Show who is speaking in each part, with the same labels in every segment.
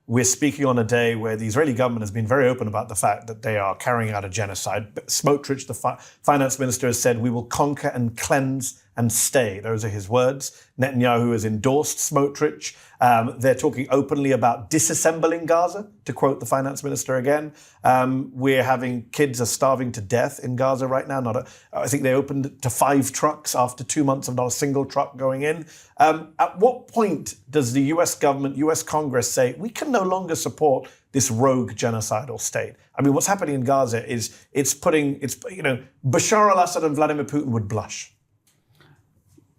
Speaker 1: we're speaking on a day where the Israeli government has been very open about the fact that they are carrying out a genocide. Smotrich, the finance minister, has said, "We will conquer and cleanse and stay." Those are his words. Netanyahu has endorsed Smotrich. They're talking openly about disassembling Gaza, to quote the finance minister again. We're having kids are starving to death in Gaza right now. I think they opened to 5 trucks after 2 months of not a single truck going in. At what point does the US government, US Congress say, we can no longer support this rogue genocidal state? I mean, what's happening in Gaza is Bashar al-Assad and Vladimir Putin would blush.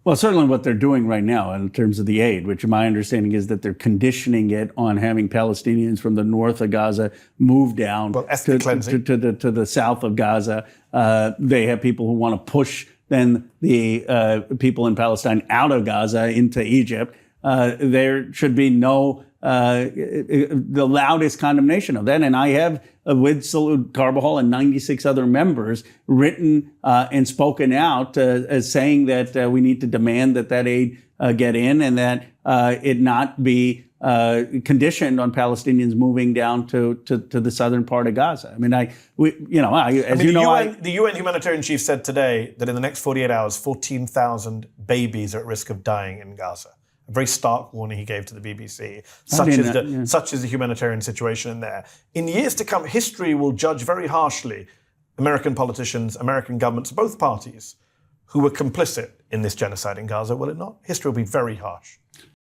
Speaker 2: Well, certainly what they're doing right now in terms of the aid, which my understanding is that they're conditioning it on having Palestinians from the north of Gaza move down to the south of Gaza. They have people who want to push then the people in Palestine out of Gaza into Egypt. There should be no the loudest condemnation of that. And I have, with Salud Carbajal and 96 other members, written and spoken out as saying that we need to demand that aid get in, and that it not be conditioned on Palestinians moving down to the southern part of Gaza. I mean,
Speaker 1: the UN humanitarian chief said today that in the next 48 hours, 14,000 babies are at risk of dying in Gaza. A very stark warning he gave to the BBC. Such is the humanitarian situation in there. In years to come, history will judge very harshly American politicians, American governments, both parties, who were complicit in this genocide in Gaza, will it not? History will be very harsh.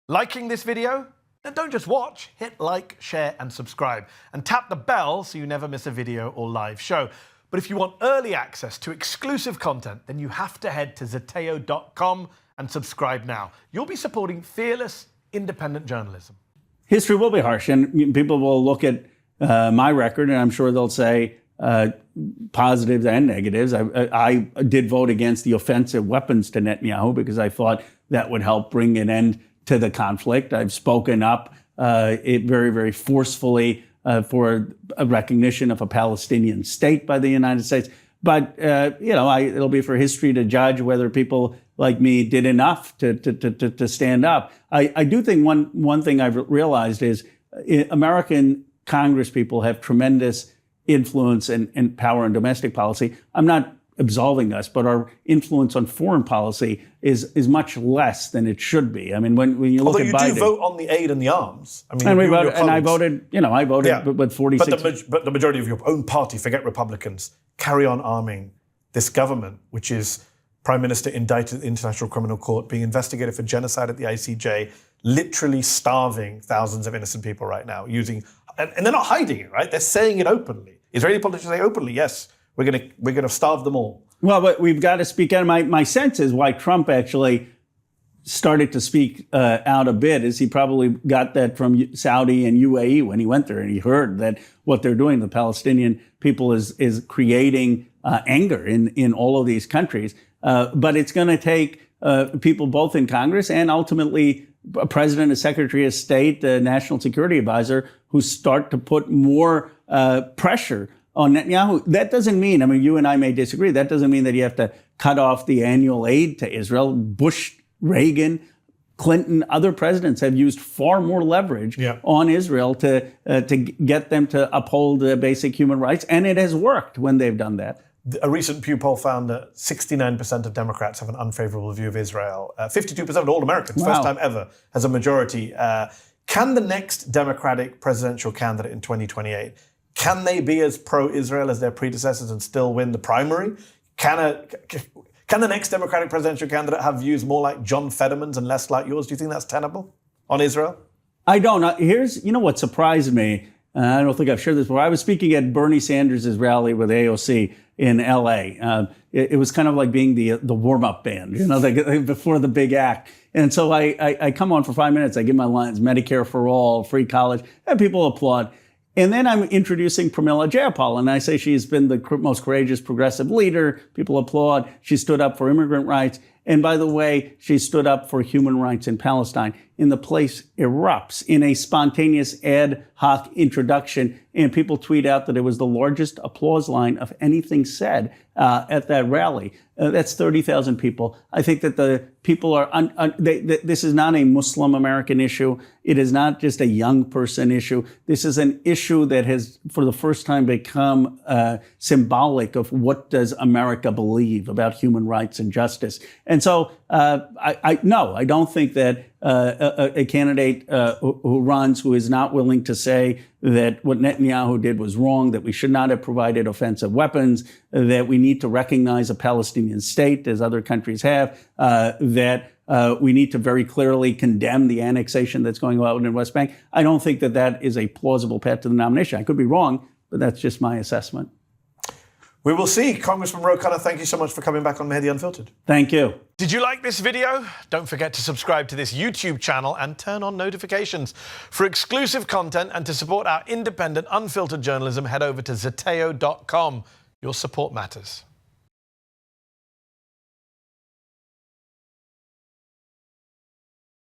Speaker 1: Liking this video? Then don't just watch. Hit like, share, and subscribe. And tap the bell so you never miss a video or live show. But if you want early access to exclusive content, then you have to head to Zeteo.com and subscribe now. You'll be supporting fearless, independent journalism.
Speaker 2: History will be harsh, and people will look at my record, and I'm sure they'll say positives and negatives. I did vote against the offensive weapons to Netanyahu because I thought that would help bring an end to the conflict. I've spoken up very, very forcefully for a recognition of a Palestinian state by the United States. But, it'll be for history to judge whether people like me did enough to stand up. I do think one thing I've realized is American Congress people have tremendous influence and power in domestic policy. I'm not absolving us, but our influence on foreign policy is much less than it should be. I mean, when you look at Biden...
Speaker 1: Although you do vote on the aid and the arms. I mean,
Speaker 2: I voted with 46...
Speaker 1: But the majority of your own party, forget Republicans, carry on arming this government, which is Prime Minister indicted at the International Criminal Court, being investigated for genocide at the ICJ, literally starving thousands of innocent people right now, and they're not hiding it, right? They're saying it openly. Israeli politicians say openly, yes, we're going to starve them all.
Speaker 2: Well, but we've got to speak out. My sense is why Trump actually started to speak out a bit is he probably got that from Saudi and UAE when he went there, and he heard that what they're doing, the Palestinian people, is creating anger in all of these countries. But it's going to take people both in Congress and ultimately a president, a secretary of state, a national security advisor who start to put more pressure on Netanyahu. That doesn't mean, I mean, you and I may disagree, that doesn't mean that you have to cut off the annual aid to Israel. Bush, Reagan, Clinton, other presidents have used far more leverage on Israel to get them to uphold basic human rights, and it has worked when they've done that.
Speaker 1: A recent Pew poll found that 69% of Democrats have an unfavorable view of Israel. 52% of all Americans, first time ever, has a majority. Can the next Democratic presidential candidate in 2028, can they be as pro-Israel as their predecessors and still win the primary? Can the next Democratic presidential candidate have views more like John Fetterman's and less like yours? Do you think that's tenable on Israel?
Speaker 2: I don't. Here's, what surprised me. I don't think I've shared this before. I was speaking at Bernie Sanders' rally with AOC in LA. It was kind of like being the warm-up band, before the big act. And so I come on for 5 minutes. I give my lines, Medicare for all, free college, and people applaud. And then I'm introducing Pramila Jayapal, and I say she's been the most courageous progressive leader. People applaud. She stood up for immigrant rights. And by the way, she stood up for human rights in Palestine. and the place erupts in a spontaneous ad hoc introduction. And people tweet out that it was the largest applause line of anything said at that rally. That's 30,000 people. I think that the people are, this is not a Muslim American issue. It is not just a young person issue. This is an issue that has, for the first time, become symbolic of what does America believe about human rights and justice. And so, I don't think that a candidate who runs, who is not willing to say that what Netanyahu did was wrong, that we should not have provided offensive weapons, that we need to recognize a Palestinian state, as other countries have, that we need to very clearly condemn the annexation that's going on in the West Bank. I don't think that that is a plausible path to the nomination. I could be wrong, but that's just my assessment.
Speaker 1: We will see. Congressman Khanna, thank you so much for coming back on Mehdi Unfiltered.
Speaker 2: Thank you.
Speaker 1: Did you like this video? Don't forget to subscribe to this YouTube channel and turn on notifications. For exclusive content and to support our independent, unfiltered journalism, head over to Zeteo.com. Your support matters.